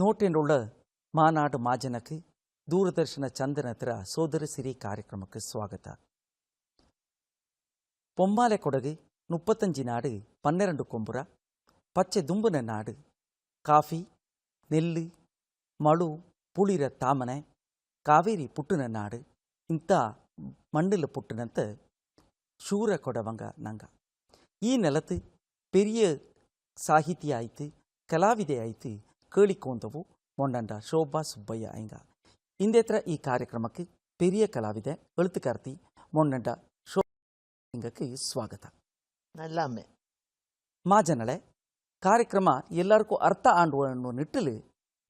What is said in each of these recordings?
ನೋಟೆಂಡುಳ್ಳ ಮಾನಾಡು ಮಾಜನಕ್ಕೆ ದೂರದರ್ಶನ ಚಂದನತ್ರ ಸೋದರ ಸಿರಿ ಕಾರ್ಯಕ್ರಮಕ್ಕೆ ಸ್ವಾಗತ. பொம்மாலை கொடகு 35 நாடு 12 கொம்புற பச்சை தும்புன நாடு காஃபி நெல்லு மழு புளிர தாமனை ಕಾವೇರಿ ಪುಟ್ಟನ ನಾಡು ಇಂಥ ಮಣ್ಣಿಲ ಪುಟ್ಟನಂತ ಶೂರ ಕೊಡವಂಗ ನಂಗ ಈ ನೆಲತ್ತು ಪೆರಿಯ ಸಾಹಿತಿ ಆಯ್ತು ಕಲಾವಿದೆ ಆಯ್ತು ಕೇಳಿಕೊಂಡವು ಮೊಂಡಂಡ ಶೋಭಾ ಸುಬ್ಬಯ್ಯ ಐಂಗ ಇಂದೇತ್ರ ಈ ಕಾರ್ಯಕ್ರಮಕ್ಕೆ ಪೆರಿಯ ಕಲಾವಿದೆ ಎಳುತ್ತುಕಾರ್ತಿ ಮೊಂಡಂಡ ಶೋಭಾ ಸ್ವಾಗತ. ನಲ್ಲಮ್ಮೆ ಮಾಜನಳೆ ಕಾರ್ಯಕ್ರಮ ಎಲ್ಲರಿಗೂ ಅರ್ಥ ಆಂಡುವ ನಿಟ್ಟಲು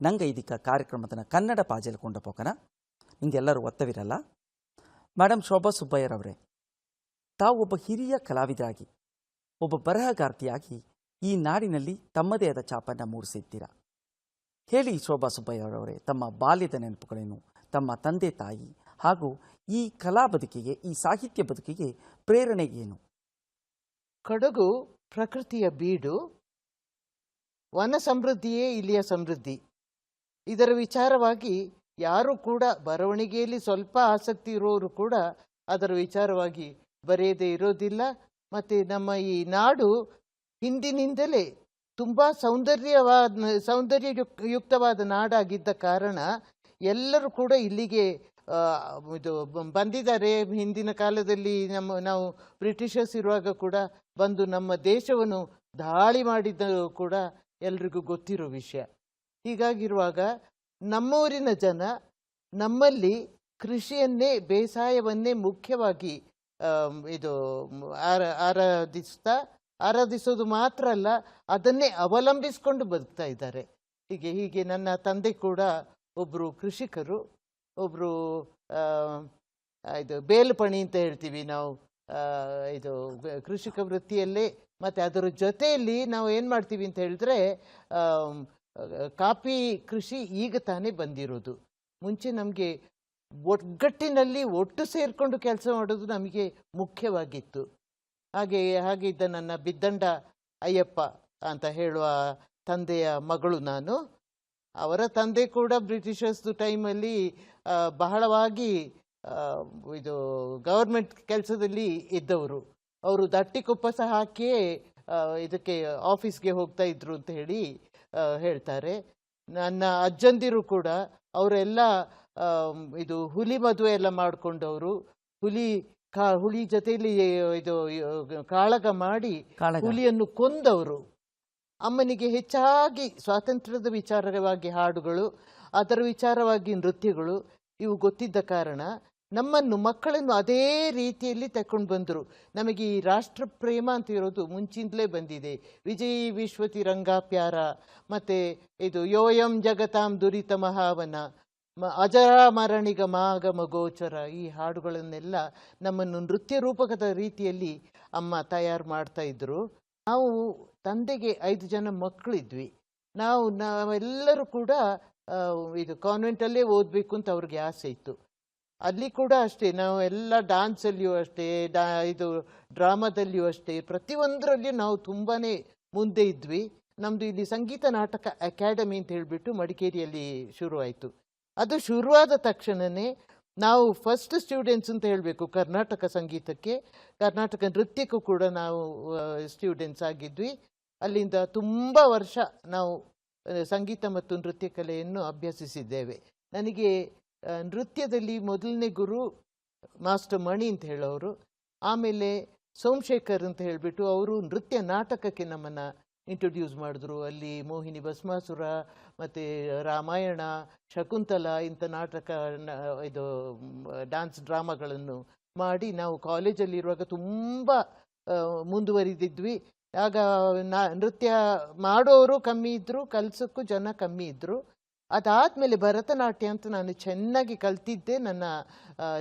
ನಂಗೆ ಇದಕ್ಕೆ ಕಾರ್ಯಕ್ರಮದ ಕನ್ನಡ ಪಾಜಲು ಕೊಂಡ ಪೋಕನ ನಿಂಗೆಲ್ಲರೂ ಒತ್ತವಿರಲ್ಲ. ಮೇಡಮ್ ಶೋಭಾ ಸುಬ್ಬಯ್ಯರವರೇ, ತಾವು ಒಬ್ಬ ಹಿರಿಯ ಕಲಾವಿದರಾಗಿ ಒಬ್ಬ ಬರಹಗಾರ್ತಿಯಾಗಿ ಈ ನಾಡಿನಲ್ಲಿ ತಮ್ಮದೇ ಆದ ಛಾಪನ್ನು ಮೂಡಿಸಿದ್ದೀರಾ. ಹೇಳಿ ಶೋಭಾ ಸುಬ್ಬಯ್ಯರವರೇ, ತಮ್ಮ ಬಾಲ್ಯದ ನೆನಪುಗಳೇನು, ತಮ್ಮ ತಂದೆ ತಾಯಿ ಹಾಗೂ ಈ ಕಲಾ ಬದುಕಿಗೆ, ಈ ಸಾಹಿತ್ಯ ಬದುಕಿಗೆ ಪ್ರೇರಣೆ ಏನು? ಕೊಡಗು ಪ್ರಕೃತಿಯ ಬೀಡು, ವನ ಸಮೃದ್ಧಿಯೇ ಇಲ್ಲಿಯ ಸಮೃದ್ಧಿ. ಇದರ ವಿಚಾರವಾಗಿ ಯಾರು ಕೂಡ ಬರವಣಿಗೆಯಲ್ಲಿ ಸ್ವಲ್ಪ ಆಸಕ್ತಿ ಇರೋರು ಕೂಡ ಅದರ ವಿಚಾರವಾಗಿ ಬರೆಯದೇ ಇರೋದಿಲ್ಲ. ಮತ್ತು ನಮ್ಮ ಈ ನಾಡು ಹಿಂದಿನಿಂದಲೇ ತುಂಬ ಸೌಂದರ್ಯಯುಕ್ತವಾದ ನಾಡಾಗಿದ್ದ ಕಾರಣ ಎಲ್ಲರೂ ಕೂಡ ಇಲ್ಲಿಗೆ ಇದು ಬಂದಿದ್ದಾರೆ. ಹಿಂದಿನ ಕಾಲದಲ್ಲಿ ನಾವು ಬ್ರಿಟಿಷರ್ಸ್ ಇರುವಾಗ ಕೂಡ ಬಂದು ನಮ್ಮ ದೇಶವನ್ನು ದಾಳಿ ಮಾಡಿದ್ದು ಕೂಡ ಎಲ್ರಿಗೂ ಗೊತ್ತಿರೋ ವಿಷಯ. ಹೀಗಾಗಿರುವಾಗ ನಮ್ಮೂರಿನ ಜನ ನಮ್ಮಲ್ಲಿ ಕೃಷಿಯನ್ನೇ, ಬೇಸಾಯವನ್ನೇ ಮುಖ್ಯವಾಗಿ ಇದು ಆರಾಧಿಸೋದು ಮಾತ್ರ ಅಲ್ಲ, ಅದನ್ನೇ ಅವಲಂಬಿಸಿಕೊಂಡು ಬದುಕ್ತಾ ಇದ್ದಾರೆ. ಹೀಗೆ ನನ್ನ ತಂದೆ ಕೂಡ ಒಬ್ಬರು ಕೃಷಿಕರು, ಒಬ್ಬರು ಇದು ಬೇಲುಪಣಿ ಅಂತ ಹೇಳ್ತೀವಿ ನಾವು, ಇದು ಕೃಷಿಕ ವೃತ್ತಿಯಲ್ಲೇ. ಮತ್ತು ಅದರ ಜೊತೆಯಲ್ಲಿ ನಾವು ಏನು ಮಾಡ್ತೀವಿ ಅಂತ ಹೇಳಿದ್ರೆ, ಕಾಫಿ ಕೃಷಿ ಈಗ ತಾನೇ ಬಂದಿರೋದು. ಮುಂಚೆ ನಮಗೆ ಒಗ್ಗಟ್ಟಿನಲ್ಲಿ ಒಟ್ಟು ಸೇರಿಕೊಂಡು ಕೆಲಸ ಮಾಡೋದು ನಮಗೆ ಮುಖ್ಯವಾಗಿತ್ತು. ಹಾಗಿದ್ದ ನನ್ನ ಬಿದ್ದಂಡ ಅಯ್ಯಪ್ಪ ಅಂತ ಹೇಳುವ ತಂದೆಯ ಮಗಳು ನಾನು. ಅವರ ತಂದೆ ಕೂಡ ಬ್ರಿಟಿಷರ್ಸ್ ಟೈಮಲ್ಲಿ ಬಹಳವಾಗಿ ಇದು ಗವರ್ಮೆಂಟ್ ಕೆಲಸದಲ್ಲಿ ಇದ್ದವರು. ಅವರು ದಟ್ಟಿ ಕುಪ್ಪಸ ಹಾಕಿಯೇ ಇದಕ್ಕೆ ಆಫೀಸ್ಗೆ ಹೋಗ್ತಾ ಇದ್ರು ಅಂತ ಹೇಳ್ತಾರೆ. ನನ್ನ ಅಜ್ಜಂದಿರು ಕೂಡ ಅವರೆಲ್ಲ ಇದು ಹುಲಿ ಮದುವೆ ಎಲ್ಲ ಮಾಡಿಕೊಂಡವರು, ಹುಲಿ ಜೊತೆಯಲ್ಲಿ ಇದು ಕಾಳಗ ಮಾಡಿ ಹುಲಿಯನ್ನು ಕೊಂದವರು. ಅಮ್ಮನಿಗೆ ಹೆಚ್ಚಾಗಿ ಸ್ವಾತಂತ್ರ್ಯದ ವಿಚಾರವಾಗಿ ಹಾಡುಗಳು, ಅದರ ವಿಚಾರವಾಗಿ ನೃತ್ಯಗಳು ಇವು ಗೊತ್ತಿದ್ದ ಕಾರಣ ಮಕ್ಕಳನ್ನು ಅದೇ ರೀತಿಯಲ್ಲಿ ತಕೊಂಡು ಬಂದರು. ನಮಗೆ ಈ ರಾಷ್ಟ್ರ ಪ್ರೇಮ ಅಂತ ಇರೋದು ಮುಂಚಿಂದಲೇ ಬಂದಿದೆ. ವಿಜಯಿ ವಿಶ್ವತಿ ರಂಗ ಪ್ಯಾರ, ಮತ್ತು ಇದು ಯೋಯಂ ಜಗತಾಂ ದುರಿತ ಮಹಾವನ, ಅಜರಾಮರಣಿಗ ಮಾಗಮ ಗೋಚರ, ಈ ಹಾಡುಗಳನ್ನೆಲ್ಲ ನಮ್ಮನ್ನು ನೃತ್ಯ ರೂಪಕದ ರೀತಿಯಲ್ಲಿ ಅಮ್ಮ ತಯಾರು ಮಾಡ್ತಾ ಇದ್ರು. ನಾವು ತಂದೆಗೆ 5 ಜನ ಮಕ್ಕಳಿದ್ವಿ. ನಾವೆಲ್ಲರೂ ಕೂಡ ಇದು ಕಾನ್ವೆಂಟಲ್ಲೇ ಓದಬೇಕು ಅಂತ ಅವ್ರಿಗೆ ಆಸೆ ಇತ್ತು. ಅಲ್ಲಿ ಕೂಡ ಅಷ್ಟೇ, ನಾವು ಎಲ್ಲ ಡ್ಯಾನ್ಸಲ್ಲಿಯೂ ಅಷ್ಟೇ, ಇದು ಡ್ರಾಮಾದಲ್ಲಿಯೂ ಅಷ್ಟೇ, ಪ್ರತಿಯೊಂದರಲ್ಲಿಯೂ ನಾವು ತುಂಬಾ ಮುಂದೆ ಇದ್ವಿ. ನಮ್ಮದು ಇಲ್ಲಿ ಸಂಗೀತ ನಾಟಕ ಅಕಾಡೆಮಿ ಅಂತ ಹೇಳಿಬಿಟ್ಟು ಮಡಿಕೇರಿಯಲ್ಲಿ ಶುರುವಾಯಿತು. ಅದು ಶುರುವಾದ ತಕ್ಷಣವೇ ನಾವು ಫಸ್ಟ್ ಸ್ಟೂಡೆಂಟ್ಸ್ ಅಂತ ಹೇಳಬೇಕು ಕರ್ನಾಟಕ ಸಂಗೀತಕ್ಕೆ, ಕರ್ನಾಟಕ ನೃತ್ಯಕ್ಕೂ ಕೂಡ ನಾವು ಸ್ಟೂಡೆಂಟ್ಸ್ ಆಗಿದ್ವಿ. ಅಲ್ಲಿಂದ ತುಂಬ ವರ್ಷ ನಾವು ಸಂಗೀತ ಮತ್ತು ನೃತ್ಯ ಕಲೆಯನ್ನು ಅಭ್ಯಸಿಸಿದ್ದೇವೆ. ನನಗೆ ನೃತ್ಯದಲ್ಲಿ ಮೊದಲನೇ ಗುರು ಮಾಸ್ಟರ್ ಮಣಿ ಅಂತ ಹೇಳೋರು. ಆಮೇಲೆ ಸೋಮಶೇಖರ್ ಅಂತ ಹೇಳಿಬಿಟ್ಟು ಅವರು ನೃತ್ಯ ನಾಟಕಕ್ಕೆ ನಮ್ಮನ್ನು ಇಂಟ್ರೊಡ್ಯೂಸ್ ಮಾಡಿದ್ರು. ಅಲ್ಲಿ ಮೋಹಿನಿ ಭಸ್ಮಾಸುರ ಮತ್ತು ರಾಮಾಯಣ, ಶಕುಂತಲ ಇಂಥ ನಾಟಕ, ಇದು ಡ್ಯಾನ್ಸ್ ಡ್ರಾಮಾಗಳನ್ನು ಮಾಡಿ ನಾವು ಕಾಲೇಜಲ್ಲಿರುವಾಗ ತುಂಬ ಮುಂದುವರಿದಿದ್ವಿ. ಆಗ ನೃತ್ಯ ಮಾಡೋರು ಕಮ್ಮಿ ಇದ್ದರು, ಕಲಿಸೋಕ್ಕೂ ಜನ ಕಮ್ಮಿ ಇದ್ದರು. ಅದಾದಮೇಲೆ ಭರತನಾಟ್ಯ ಅಂತ ನಾನು ಚೆನ್ನಾಗಿ ಕಲ್ತಿದ್ದೆ ನನ್ನ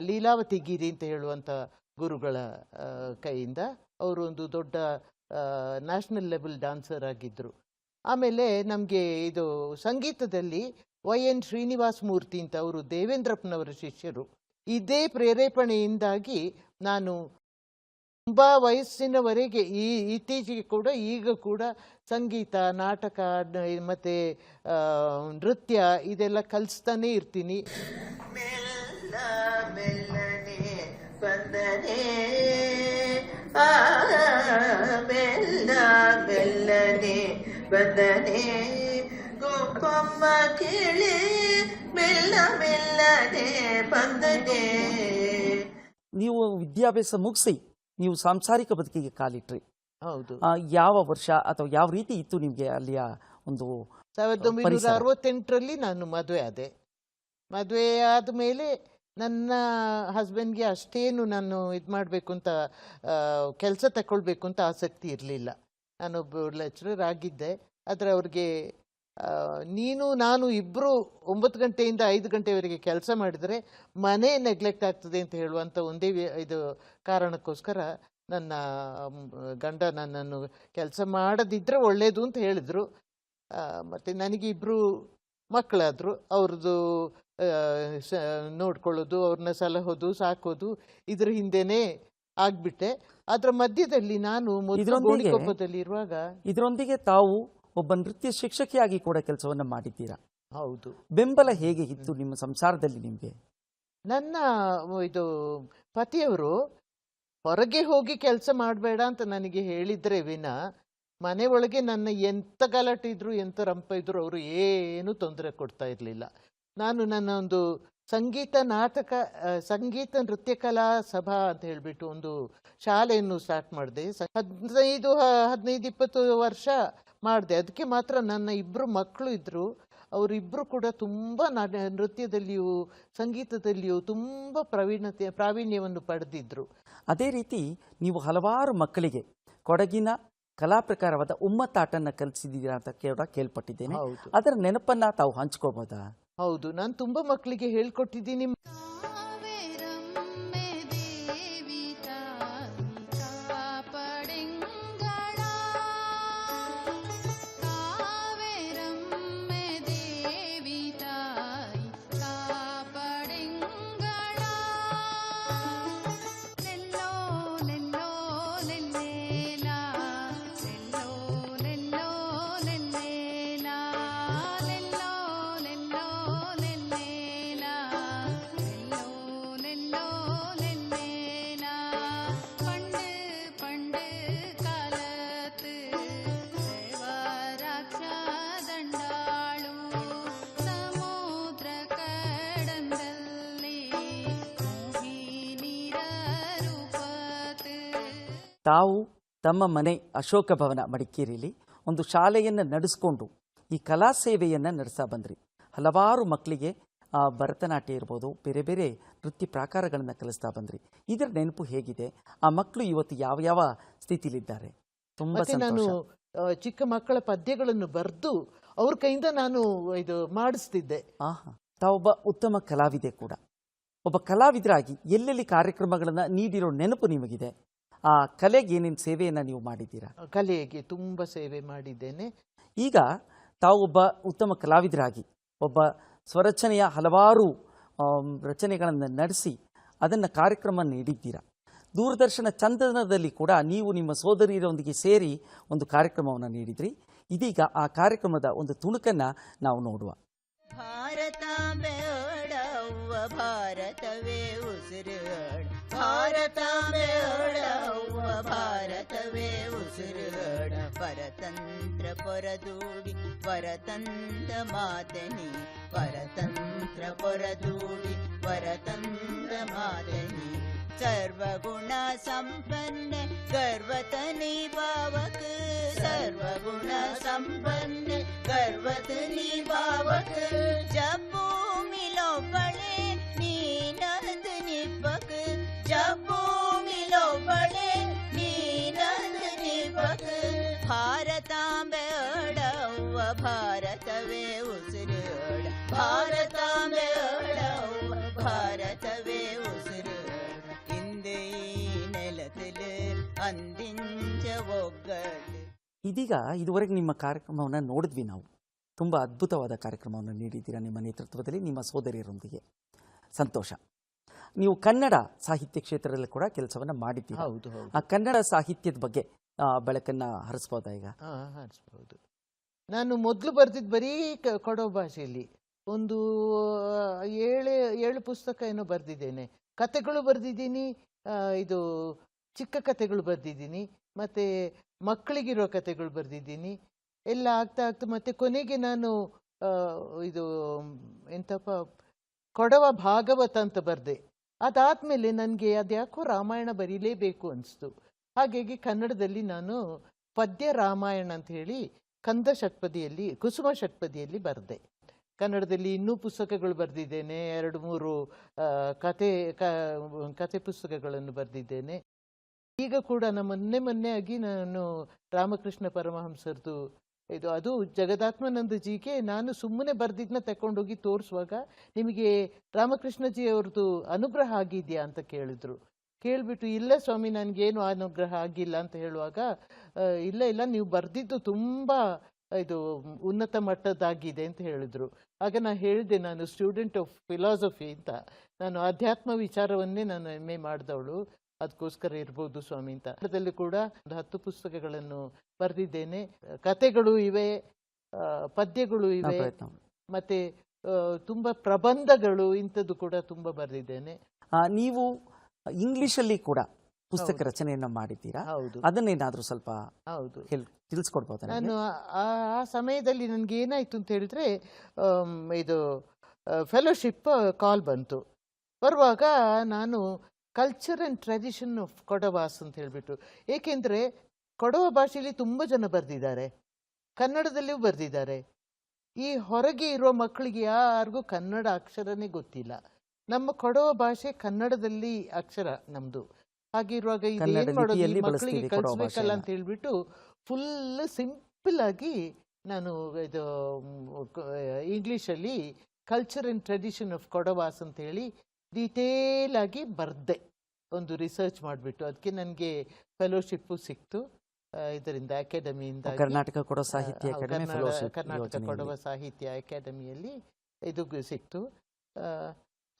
ಲೀಲಾವತಿ ಗಿರಿ ಅಂತ ಹೇಳುವಂಥ ಗುರುಗಳ ಕೈಯಿಂದ. ಅವರು ಒಂದು ದೊಡ್ಡ ನ್ಯಾಷನಲ್ ಲೆವೆಲ್ ಡ್ಯಾನ್ಸರ್ ಆಗಿದ್ದರು. ಆಮೇಲೆ ನಮಗೆ ಇದು ಸಂಗೀತದಲ್ಲಿ YN ಶ್ರೀನಿವಾಸ ಮೂರ್ತಿ ಅಂತ, ಅವರು ದೇವೇಂದ್ರಪ್ಪನವರ ಶಿಷ್ಯರು. ಇದೇ ಪ್ರೇರೇಪಣೆಯಿಂದಾಗಿ ನಾನು ತುಂಬ ವಯಸ್ಸಿನವರೆಗೆ ಇತ್ತೀಚೆಗೆ ಕೂಡ ಈಗ ಕೂಡ ಸಂಗೀತ, ನಾಟಕ ಮತ್ತು ನೃತ್ಯ ಇದೆಲ್ಲ ಕಲಿಸ್ತಾನೇ ಇರ್ತೀನಿ. ಮೆಲ್ಲ ಮೆಲ್ಲನೆ ಬಂದನೆ ಮೆಲ್ಲ ಮೆಲ್ಲನೆ ಬಂದನೆ ಗೋಪಮ್ಮ ಕೇಳಿ ಮೆಲ್ಲ ಮೆಲ್ಲನೆ ಬಂದನೆ. ನೀವು ವಿದ್ಯಾಭ್ಯಾಸ ಮುಗಿಸಿ ನೀವು ಸಾಂಸಾರಿಕ ಬದುಕಿಗೆ ಕಾಲಿಟ್ರಿ. ಹೌದು. ಯಾವ ವರ್ಷ ಅಥವಾ ಯಾವ ರೀತಿ ಇತ್ತು ನಿಮಗೆ ಅಲ್ಲಿಯ ಒಂದು 1968ರಲ್ಲಿ ನಾನು ಮದುವೆ ಆದೆ. ಮದುವೆ ಆದಮೇಲೆ ನನ್ನ ಹಸ್ಬೆಂಡ್ಗೆ ಅಷ್ಟೇನು ನಾನು ಇದು ಮಾಡಬೇಕು ಅಂತ ಕೆಲಸ ತಗೊಳ್ಬೇಕು ಅಂತ ಆಸಕ್ತಿ ಇರಲಿಲ್ಲ. ನಾನೊಬ್ಬ ಲೆಕ್ಚರರ್ ಆಗಿದ್ದೆ. ಆದರೆ ಅವ್ರಿಗೆ ನಾನು ಇಬ್ಬರು 9 ಗಂಟೆಯಿಂದ 5 ಗಂಟೆವರೆಗೆ ಕೆಲಸ ಮಾಡಿದರೆ ಮನೆ ನೆಗ್ಲೆಕ್ಟ್ ಆಗ್ತದೆ ಅಂತ ಹೇಳುವಂಥ ಒಂದೇ ಇದು ಕಾರಣಕ್ಕೋಸ್ಕರ ನನ್ನ ಗಂಡ ನನ್ನನ್ನು ಕೆಲಸ ಮಾಡದಿದ್ದರೆ ಒಳ್ಳೆಯದು ಅಂತ ಹೇಳಿದರು. ಮತ್ತು ನನಗೆ 2 ಮಕ್ಕಳಾದರು. ಅವ್ರದ್ದು ನೋಡ್ಕೊಳ್ಳೋದು, ಅವ್ರನ್ನ ಸಲಹೋದು, ಸಾಕೋದು ಇದ್ರ ಹಿಂದೆನೇ ಆಗಿಬಿಟ್ಟೆ. ಅದರ ಮಧ್ಯದಲ್ಲಿ ನಾನು ಗೋಣಿಕೊಪ್ಪದಲ್ಲಿ ಇರುವಾಗ ಇದರೊಂದಿಗೆ ತಾವು ಒಬ್ಬ ನೃತ್ಯ ಶಿಕ್ಷಕಿಯಾಗಿ ಕೂಡ ಕೆಲಸವನ್ನು ಮಾಡಿದ್ದೀರಾ. ಹೌದು. ಬೆಂಬಲ ಹೇಗೆ ಇತ್ತು ನಿಮ್ಮ ಸಂಸಾರದಲ್ಲಿ ನಿಮಗೆ? ನನ್ನ ಇದು ಪತಿಯವರು ಹೊರಗೆ ಹೋಗಿ ಕೆಲಸ ಮಾಡಬೇಡ ಅಂತ ನನಗೆ ಹೇಳಿದ್ರೆ ವಿನ ಮನೆ ಒಳಗೆ ನನ್ನ ಎಂಥ ಗಲಾಟೆ ಇದ್ರು ಎಂಥ ರಂಪ ಇದ್ರು ಅವರು ಏನು ತೊಂದರೆ ಕೊಡ್ತಾ ಇರಲಿಲ್ಲ. ನಾನು ನನ್ನ ಒಂದು ಸಂಗೀತ ನೃತ್ಯ ಕಲಾ ಸಭಾ ಅಂತ ಹೇಳಿಬಿಟ್ಟು ಒಂದು ಶಾಲೆಯನ್ನು ಸ್ಟಾರ್ಟ್ ಮಾಡಿದೆ. 15-20 ವರ್ಷ ಮಾಡಿದೆ. ಅದಕ್ಕೆ ಮಾತ್ರ ನನ್ನ 2 ಮಕ್ಕಳು ಇದ್ದರು. ಅವರಿಬ್ಬರು ಕೂಡ ತುಂಬ ನೃತ್ಯದಲ್ಲಿಯೂ ಸಂಗೀತದಲ್ಲಿಯೂ ತುಂಬ ಪ್ರಾವೀಣ್ಯವನ್ನು ಪಡೆದಿದ್ದರು. ಅದೇ ರೀತಿ ನೀವು ಹಲವಾರು ಮಕ್ಕಳಿಗೆ ಕೊಡಗಿನ ಕಲಾ ಪ್ರಕಾರವಾದ ಉಮ್ಮತ್ತಾಟನ್ನು ಕಲಿಸಿದ್ದೀರಾ ಅಂತ ಕೇಳ್ಪಟ್ಟಿದ್ದೇನೆ. ಅದರ ನೆನಪನ್ನ ತಾವು ಹಂಚ್ಕೋಬಹುದಾ? ಹೌದು, ನಾನು ತುಂಬ ಮಕ್ಕಳಿಗೆ ಹೇಳ್ಕೊಟ್ಟಿದ್ದೀನಿ. ತಾವು ತಮ್ಮ ಮನೆ ಅಶೋಕ ಭವನ ಮಡಿಕೇರಿಯಲ್ಲಿ ಒಂದು ಶಾಲೆಯನ್ನು ನಡೆಸ್ಕೊಂಡು ಈ ಕಲಾ ಸೇವೆಯನ್ನು ನಡೆಸ್ತಾ ಬಂದ್ರಿ. ಹಲವಾರು ಮಕ್ಕಳಿಗೆ ಭರತನಾಟ್ಯ ಇರ್ಬೋದು, ಬೇರೆ ಬೇರೆ ನೃತ್ಯ ಪ್ರಕಾರಗಳನ್ನು ಕಲಿಸ್ತಾ ಬಂದ್ರಿ. ಇದರ ನೆನಪು ಹೇಗಿದೆ? ಆ ಮಕ್ಕಳು ಇವತ್ತು ಯಾವ ಯಾವ ಸ್ಥಿತಿಲಿದ್ದಾರೆ? ತುಂಬ ನಾನು ಚಿಕ್ಕ ಮಕ್ಕಳ ಪದ್ಯಗಳನ್ನು ಬರೆದು ಅವ್ರ ಕೈಯಿಂದ ನಾನು ಇದು ಮಾಡಿಸ್ತಿದ್ದೆ. ತಾವೊಬ್ಬ ಉತ್ತಮ ಕಲಾವಿದೆ ಕೂಡ. ಒಬ್ಬ ಕಲಾವಿದರಾಗಿ ಎಲ್ಲೆಲ್ಲಿ ಕಾರ್ಯಕ್ರಮಗಳನ್ನು ನೀಡಿರೋ ನೆನಪು ನಿಮಗಿದೆ? ಆ ಕಲೆಗೆ ಏನೇನು ಸೇವೆಯನ್ನು ನೀವು ಮಾಡಿದ್ದೀರಾ? ಕಲೆಗೆ ತುಂಬ ಸೇವೆ ಮಾಡಿದ್ದೇನೆ. ಈಗ ತಾವು ಒಬ್ಬ ಉತ್ತಮ ಕಲಾವಿದರಾಗಿ ಒಬ್ಬ ಸ್ವರಚನೆಯ ಹಲವಾರು ರಚನೆಗಳನ್ನು ನಡೆಸಿ ಅದನ್ನು ಕಾರ್ಯಕ್ರಮ ನೀಡಿದ್ದೀರಾ. ದೂರದರ್ಶನ ಚಂದನದಲ್ಲಿ ಕೂಡ ನೀವು ನಿಮ್ಮ ಸೋದರಿಯರೊಂದಿಗೆ ಸೇರಿ ಒಂದು ಕಾರ್ಯಕ್ರಮವನ್ನು ನೀಡಿದ್ರಿ. ಇದೀಗ ಆ ಕಾರ್ಯಕ್ರಮದ ಒಂದು ತುಣುಕನ್ನು ನಾವು ನೋಡುವ. ಭಾರತಾಂಬೆ ಓಡವ್ವ ಭಾರತವೇ ಉಸಿರುಗಾಡ, ಭಾರತಾಂಬೆ ಓಡವ್ವ ಭಾರತವೇ ಉಸಿರುಗಾಡ, ಪರತಂತ್ರ ಪೊರದೂಡಿ ಪರತಂತ್ರ ಮಾತನಿ, ಪರತಂತ್ರ ಪೊರದೂಡಿ ಪರತಂತ್ರ ಮಾತನಿ, ಸರ್ವಗುಣ ಸಂಪನ್ನ ಗರ್ವತನಿ ಭಾವಕ, ಸರ್ವಗುಣ ಸಂಪನ್ನ ಗರ್ವತನಿ ಭಾವಕ, ಜಬ್ಬು ಮಿಲೋ ಬಳೆ ನೀನಂದ ನಿಪಕ, ಜಬ್ಬು ಮಿಲೋ ಬಳೆ ನೀನಂದ ನಿಪಕ, ಭಾರತಾಂಬೆ ಓಡವ್ವ ಭಾರತವೇ ಉಸಿರುಗಾಡ, ಭಾರತಾಂಬೆ ಓಡವ್ವ ಭಾರತವೇ ಉಸಿರುಗಾಡ, ಇಂದೇ ನೆಲದಲ್ಲಿ ಅಂದಿಂಜ ಒಗ್ಗಟ್ಟು. ಇದೀಗ ಇದುವರೆಗೆ ನಿಮ್ಮ ಕಾರ್ಯಕ್ರಮವನ್ನು ನೋಡಿದ್ವಿ ನಾವು. ತುಂಬ ಅದ್ಭುತವಾದ ಕಾರ್ಯಕ್ರಮವನ್ನು ನೀಡಿದ್ದೀರಾ ನಿಮ್ಮ ನೇತೃತ್ವದಲ್ಲಿ ನಿಮ್ಮ ಸೋದರಿಯರೊಂದಿಗೆ. ಸಂತೋಷ. ನೀವು ಕನ್ನಡ ಸಾಹಿತ್ಯ ಕ್ಷೇತ್ರದಲ್ಲಿ ಕೂಡ ಕೆಲಸವನ್ನ ಮಾಡಿದ್ದೀರಾ. ಹೌದು ಹೌದು. ಆ ಕನ್ನಡ ಸಾಹಿತ್ಯದ ಬಗ್ಗೆ ಬೆಳಕನ್ನ ಹರಿಸ್ಬೋದಾ ಈಗ? ಹರಿಸ್ಬೋದು. ನಾನು ಮೊದಲು ಬರ್ದಿದ್ದು ಬರೀ ಕೊಡವ ಭಾಷೆಯಲ್ಲಿ ಒಂದು 7 ಪುಸ್ತಕ ಏನೋ ಬರೆದಿದ್ದೇನೆ. ಕತೆಗಳು ಬರೆದಿದ್ದೀನಿ, ಇದು ಚಿಕ್ಕ ಕತೆಗಳು ಬರೆದಿದ್ದೀನಿ, ಮತ್ತು ಮಕ್ಕಳಿಗಿರೋ ಕತೆಗಳು ಬರೆದಿದ್ದೀನಿ. ಎಲ್ಲ ಆಗ್ತಾ ಆಗ್ತಾ ಮತ್ತೆ ಕೊನೆಗೆ ನಾನು ಇದು ಎಂತಪ್ಪ ಕೊಡವ ಭಾಗವತ ಅಂತ ಬರೆದೆ. ಅದಾದಮೇಲೆ ನನಗೆ ಅದ್ಯಾಕೋ ರಾಮಾಯಣ ಬರೀಲೇಬೇಕು ಅನಿಸ್ತು. ಹಾಗಾಗಿ ಕನ್ನಡದಲ್ಲಿ ನಾನು ಪದ್ಯ ರಾಮಾಯಣ ಅಂತ ಹೇಳಿ ಕಂದ ಷಟ್ಪದಿಯಲ್ಲಿ, ಕುಸುಮ ಷಟ್ಪದಿಯಲ್ಲಿ ಬರೆದೆ. ಕನ್ನಡದಲ್ಲಿ ಇನ್ನೂ ಪುಸ್ತಕಗಳು ಬರೆದಿದ್ದೇನೆ. 2-3 ಕತೆ ಪುಸ್ತಕಗಳನ್ನು ಬರೆದಿದ್ದೇನೆ. ಈಗ ಕೂಡ ಮೊನ್ನೆ ಆಗಿ ನಾನು ರಾಮಕೃಷ್ಣ ಪರಮಹಂಸರದು ಅದು ಜಗದಾತ್ಮಾನಂದಜಿಗೆ ನಾನು ಸುಮ್ಮನೆ ಬರೆದಿದ್ದನ್ನ ತಗೊಂಡೋಗಿ ತೋರಿಸುವಾಗ, ನಿಮಗೆ ರಾಮಕೃಷ್ಣಜಿ ಅವ್ರದ್ದು ಅನುಗ್ರಹ ಆಗಿದೆಯಾ ಅಂತ ಕೇಳಿದ್ರು. ಕೇಳಿಬಿಟ್ಟು, ಇಲ್ಲ ಸ್ವಾಮಿ ನನಗೇನು ಅನುಗ್ರಹ ಆಗಿಲ್ಲ ಅಂತ ಹೇಳುವಾಗ, ಇಲ್ಲ ನೀವು ಬರೆದಿದ್ದು ತುಂಬ ಇದು ಉನ್ನತ ಮಟ್ಟದ್ದಾಗಿದೆ ಅಂತ ಹೇಳಿದ್ರು. ಆಗ ನಾನು ಹೇಳಿದೆ, ನಾನು ಸ್ಟೂಡೆಂಟ್ ಆಫ್ ಫಿಲಾಸಫಿ ಅಂತ, ನಾನು ಅಧ್ಯಾತ್ಮ ವಿಚಾರವನ್ನೇ ನಾನು MA ಮಾಡಿದವಳು, ಅದಕ್ಕೋಸ್ಕರ ಇರ್ಬೋದು ಸ್ವಾಮಿ ಅಂತ. ಅದರಲ್ಲಿ ಕೂಡ ಒಂದು 10 ಪುಸ್ತಕಗಳನ್ನು ಬರೆದಿದ್ದೇನೆ. ಕತೆಗಳು ಇವೆ, ಪದ್ಯಗಳು ಇವೆ, ಮತ್ತೆ ತುಂಬ ಪ್ರಬಂಧಗಳು, ಇಂಥದ್ದು ಕೂಡ ತುಂಬ ಬರೆದಿದ್ದೇನೆ. ನೀವು ಇಂಗ್ಲಿಷಲ್ಲಿ ಕೂಡ ಪುಸ್ತಕ ರಚನೆಯನ್ನ ಮಾಡಿದ್ದೀರಾ? ಹೌದು. ಅದನ್ನೇನಾದ್ರೂ ಸ್ವಲ್ಪ ಹೌದು ತಿಳಿಸ್ಕೊಡ್ಬೋದಾ? ನಾನು ಆ ಸಮಯದಲ್ಲಿ ನನಗೆ ಏನಾಯ್ತು ಅಂತ ಹೇಳಿದ್ರೆ, ಇದು ಫೆಲೋಶಿಪ್ ಕಾಲ್ ಬಂತು. ಬರುವಾಗ ನಾನು culture and tradition of Kodavas ಅಂತ ಹೇಳಿಬಿಟ್ಟು, ಏಕೆಂದರೆ ಕೊಡವ ಭಾಷೆಯಲ್ಲಿ ತುಂಬ ಜನ ಬರೆದಿದ್ದಾರೆ, ಕನ್ನಡದಲ್ಲಿಯೂ ಬರೆದಿದ್ದಾರೆ. ಈ ಹೊರಗೆ ಇರುವ ಮಕ್ಕಳಿಗೆ ಯಾರಿಗೂ ಕನ್ನಡ ಅಕ್ಷರನೇ ಗೊತ್ತಿಲ್ಲ. ನಮ್ಮ ಕೊಡವ ಭಾಷೆ ಕನ್ನಡದಲ್ಲಿ ಅಕ್ಷರ ನಮ್ಮದು. ಹಾಗಿರುವಾಗ ಇದೇನು ಮಾಡೋದು, ಈ ಮಕ್ಕಳಿಗೆ ಕಲಿಸ್ಬೇಕಲ್ಲ ಅಂತ ಹೇಳ್ಬಿಟ್ಟು ಫುಲ್ ಸಿಂಪಲ್ ಆಗಿ ನಾನು ಇದು ಇಂಗ್ಲೀಷಲ್ಲಿ culture and tradition of Kodavas ಅಂತ ಹೇಳಿ ಡೀಟೇಲ್ ಆಗಿ ಬರೆದೆ, ಒಂದು ರಿಸರ್ಚ್ ಮಾಡಿಬಿಟ್ಟು. ಅದಕ್ಕೆ ನನಗೆ ಫೆಲೋಶಿಪ್ಪು ಸಿಕ್ತು ಇದರಿಂದ, ಅಕಾಡೆಮಿಯಿಂದ, ಕರ್ನಾಟಕ ಕೊಡವ ಸಾಹಿತ್ಯ ಕರ್ನಾಟಕ ಕೊಡವ ಸಾಹಿತ್ಯ ಅಕಾಡೆಮಿಯಲ್ಲಿ ಇದು ಸಿಕ್ತು.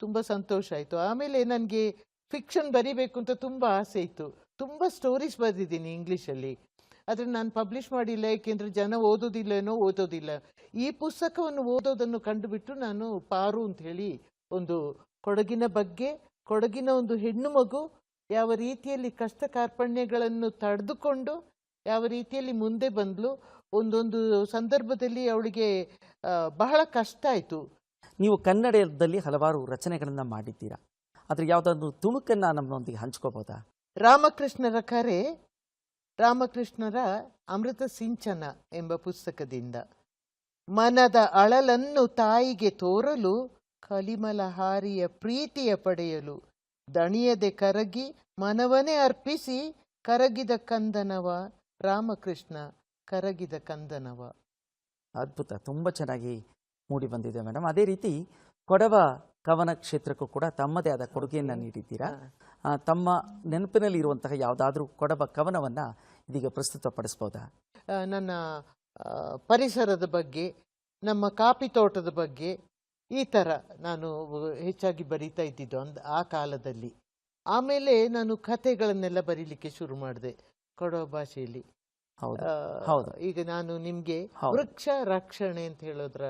ತುಂಬ ಸಂತೋಷ ಆಯಿತು. ಆಮೇಲೆ ನನಗೆ ಫಿಕ್ಷನ್ ಬರಿಬೇಕು ಅಂತ ತುಂಬ ಆಸೆ ಇತ್ತು. ತುಂಬ ಸ್ಟೋರೀಸ್ ಬರೆದಿದ್ದೀನಿ ಇಂಗ್ಲೀಷಲ್ಲಿ, ಆದರೆ ನಾನು ಪಬ್ಲಿಷ್ ಮಾಡಿಲ್ಲ, ಏಕೆಂದರೆ ಜನ ಓದೋದಿಲ್ಲ. ಈ ಪುಸ್ತಕವನ್ನು ಓದೋದನ್ನು ಕಂಡುಬಿಟ್ಟು ನಾನು ಪಾರು ಅಂತ ಹೇಳಿ ಒಂದು ಕೊಡಗಿನ ಬಗ್ಗೆ, ಕೊಡಗಿನ ಒಂದು ಹೆಣ್ಣು ಮಗು ಯಾವ ರೀತಿಯಲ್ಲಿ ಕಷ್ಟ ಕಾರ್ಪಣ್ಯಗಳನ್ನು ತಡೆದುಕೊಂಡು ಯಾವ ರೀತಿಯಲ್ಲಿ ಮುಂದೆ ಬಂದಳು, ಒಂದೊಂದು ಸಂದರ್ಭದಲ್ಲಿ ಅವಳಿಗೆ ಬಹಳ ಕಷ್ಟ ಆಯಿತು. ನೀವು ಕನ್ನಡದಲ್ಲಿ ಹಲವಾರು ರಚನೆಗಳನ್ನು ಮಾಡಿದ್ದೀರಾ, ಆದರೆ ಯಾವುದಾದ್ರು ತುಣುಕನ್ನು ನಮ್ಮೊಂದಿಗೆ ಹಂಚ್ಕೋಬೋದಾ? ರಾಮಕೃಷ್ಣರ ಕರೆ, ರಾಮಕೃಷ್ಣರ ಅಮೃತ ಸಿಂಚನ ಎಂಬ ಪುಸ್ತಕದಿಂದ. ಮನದ ಅಳಲನ್ನು ತಾಯಿಗೆ ತೋರಲು, ಕಲಿಮಲಹಾರಿಯ ಪ್ರೀತಿಯ ಪಡೆಯಲು, ದಣಿಯದೆ ಕರಗಿ ಮನವನೇ ಅರ್ಪಿಸಿ, ಕರಗಿದ ಕಂದನವ ರಾಮಕೃಷ್ಣ ಕರಗಿದ ಕಂದನವ. ಅದ್ಭುತ, ತುಂಬ ಚೆನ್ನಾಗಿ ಮೂಡಿ ಬಂದಿದೆ ಮೇಡಮ್. ಅದೇ ರೀತಿ ಕೊಡವ ಕವನ ಕ್ಷೇತ್ರಕ್ಕೂ ಕೂಡ ತಮ್ಮದೇ ಆದ ಕೊಡುಗೆಯನ್ನು ನೀಡಿದ್ದೀರಾ. ತಮ್ಮ ನೆನಪಿನಲ್ಲಿ ಇರುವಂತಹ ಯಾವುದಾದ್ರೂ ಕೊಡವ ಕವನವನ್ನು ಇದೀಗ ಪ್ರಸ್ತುತಪಡಿಸ್ಬೋದಾ? ನನ್ನ ಪರಿಸರದ ಬಗ್ಗೆ, ನಮ್ಮ ಕಾಫಿ ತೋಟದ ಬಗ್ಗೆ, ಈ ಥರ ನಾನು ಹೆಚ್ಚಾಗಿ ಬರೀತಾ ಇದ್ದಿದ್ದು ಆ ಕಾಲದಲ್ಲಿ. ಆಮೇಲೆ ನಾನು ಕಥೆಗಳನ್ನೆಲ್ಲ ಬರೀಲಿಕ್ಕೆ ಶುರು ಮಾಡಿದೆ ಕೊಡವ ಭಾಷೆಯಲ್ಲಿ. ಈಗ ನಾನು ನಿಮಗೆ ವೃಕ್ಷ ರಕ್ಷಣೆ ಅಂತ ಹೇಳೋದ್ರ